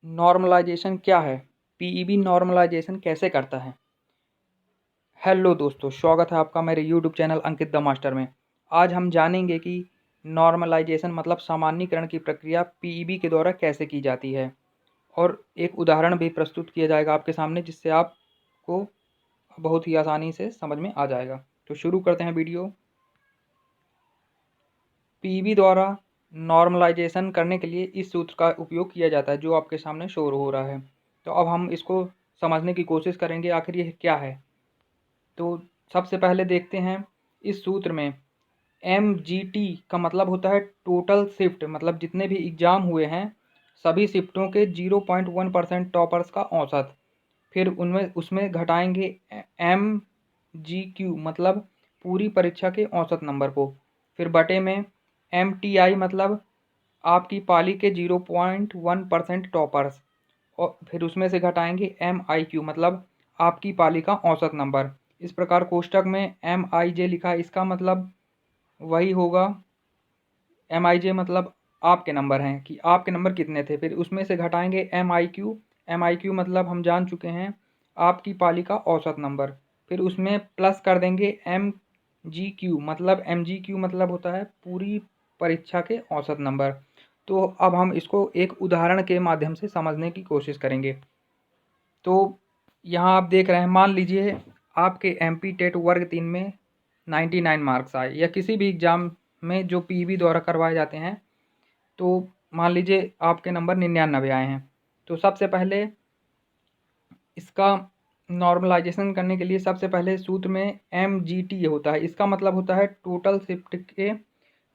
Normalisation क्या है? PEB normalisation कैसे करता है? हेलो दोस्तों, स्वागत है आपका मेरे YouTube channel Ankit the master में। आज हम जानेंगे कि नॉर्मलाइजेशन मतलब सामान्यीकरण की प्रक्रिया पीईबी के द्वारा कैसे की जाती है, और एक उदाहरण भी प्रस्तुत किया जाएगा आपके सामने, जिससे आपको बहुत ही आसानी से समझ में आ जाएगा। तो शुरू करते हैं वीडियो। पीईबी द्वारा नॉर्मलाइजेशन करने के लिए इस सूत्र का उपयोग किया जाता है, जो आपके सामने शो हो रहा है। तो अब हम इसको समझने की कोशिश करेंगे आखिर ये क्या है। तो सबसे पहले देखते हैं इस सूत्र में MGT का मतलब होता है टोटल शिफ्ट, मतलब जितने भी एग्ज़ाम हुए हैं सभी शिफ्टों के 0.1% टॉपर्स का औसत। फिर उनमें उसमें घटाएंगे MGQ मतलब पूरी परीक्षा के औसत नंबर को। फिर बटे में MTI मतलब आपकी पाली के 0.1% टॉपर्स, और फिर उसमें से घटाएंगे MIQ मतलब आपकी पाली का औसत नंबर। इस प्रकार कोष्टक में MIJ लिखा है, इसका मतलब वही होगा। MIJ मतलब आपके नंबर हैं कि आपके नंबर कितने थे। फिर उसमें से घटाएंगे MIQ मतलब हम जान चुके हैं आपकी पाली का औसत नंबर। फिर उसमें प्लस कर देंगे MGQ मतलब MGQ मतलब होता है पूरी परीक्षा के औसत नंबर। तो अब हम इसको एक उदाहरण के माध्यम से समझने की कोशिश करेंगे। तो यहाँ आप देख रहे हैं, मान लीजिए आपके MP टेट वर्ग 3 में 99 मार्क्स आए, या किसी भी एग्ज़ाम में जो पीईबी द्वारा करवाए जाते हैं, तो मान लीजिए आपके नंबर 99 आए हैं। तो सबसे पहले इसका नॉर्मलाइजेशन करने के लिए सबसे पहले सूत्र में MGT होता है, इसका मतलब होता है टोटल शिफ्ट के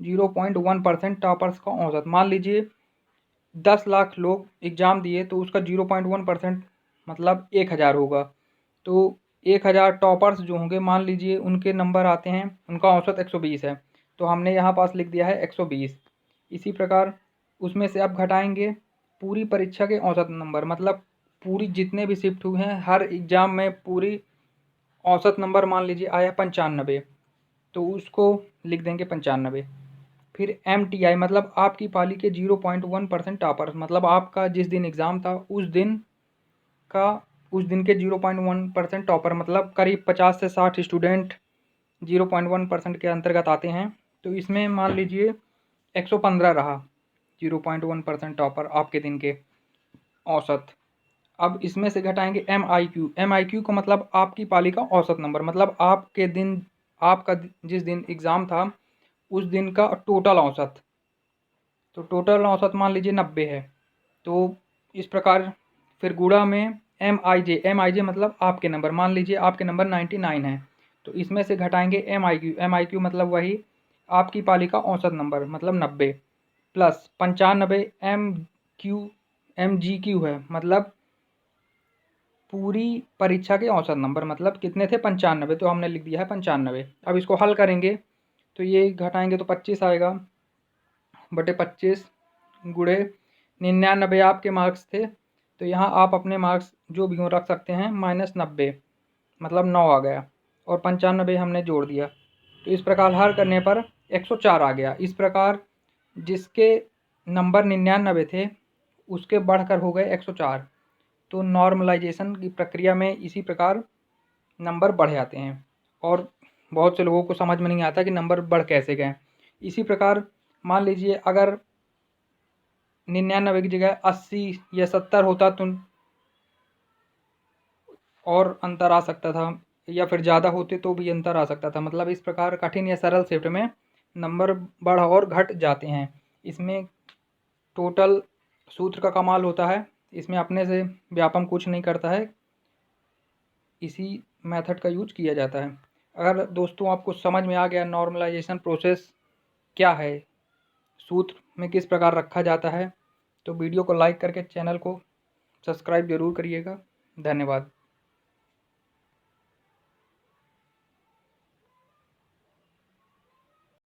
0.1% टॉपर्स का औसत। मान लीजिए 10 लाख लोग एग्ज़ाम दिए, तो उसका 0.1% मतलब 1000 होगा। तो 1000 टॉपर्स जो होंगे, मान लीजिए उनके नंबर आते हैं, उनका औसत 120 है, तो हमने यहाँ पास लिख दिया है 120। इसी प्रकार उसमें से आप घटाएंगे पूरी परीक्षा के औसत नंबर, मतलब पूरी जितने भी शिफ्ट हुए हैं हर एग्ज़ाम में पूरी औसत नंबर मान लीजिए आया 95, तो उसको लिख देंगे 95। फिर MTI मतलब आपकी पाली के 0.1% टॉपर्स, मतलब आपका जिस दिन एग्ज़ाम था उस दिन के 0.1% टॉपर, मतलब करीब 50 से 60 स्टूडेंट 0.1% के अंतर्गत आते हैं। तो इसमें मान लीजिए 115 रहा 0.1% टॉपर आपके दिन के औसत। अब इसमें से घटाएंगे MIQ का मतलब आपकी पाली का औसत नंबर, मतलब आपका जिस दिन एग्ज़ाम था उस दिन का टोटल औसत। तो टोटल औसत मान लीजिए 90 है। तो इस प्रकार फिर गुणा में MIJ मतलब आपके नंबर, मान लीजिए आपके नंबर 99 है, तो इसमें से घटाएंगे MIQ मतलब वही आपकी पाली का औसत नंबर मतलब 90, प्लस 95 MGQ है, मतलब पूरी परीक्षा के औसत नंबर, मतलब कितने थे 95, तो हमने लिख दिया है 95। अब इसको हल करेंगे तो ये घटाएंगे तो 25 आएगा, बटे 25 गुणे 99 आपके मार्क्स थे, तो यहाँ आप अपने मार्क्स जो भी हों रख सकते हैं, -90 मतलब 9 आ गया, और 95 हमने जोड़ दिया। तो इस प्रकार हल करने पर 104 आ गया। इस प्रकार जिसके नंबर 99 थे उसके बढ़कर हो गए 104। तो नॉर्मलाइजेशन की प्रक्रिया में इसी प्रकार नंबर बढ़ जाते हैं, और बहुत से लोगों को समझ में नहीं आता कि नंबर बढ़ कैसे गए। इसी प्रकार मान लीजिए अगर 99 की जगह 80 या 70 होता तो और अंतर आ सकता था, या फिर ज़्यादा होते तो भी अंतर आ सकता था। मतलब इस प्रकार कठिन या सरल शिफ्ट में नंबर बढ़ और घट जाते हैं। इसमें टोटल सूत्र का कमाल होता है, इसमें अपने से व्यापम कुछ नहीं करता है, इसी मेथड का यूज किया जाता है। अगर दोस्तों आपको समझ में आ गया नॉर्मलाइजेशन प्रोसेस क्या है, सूत्र में किस प्रकार रखा जाता है, तो वीडियो को लाइक करके चैनल को सब्सक्राइब जरूर करिएगा। धन्यवाद।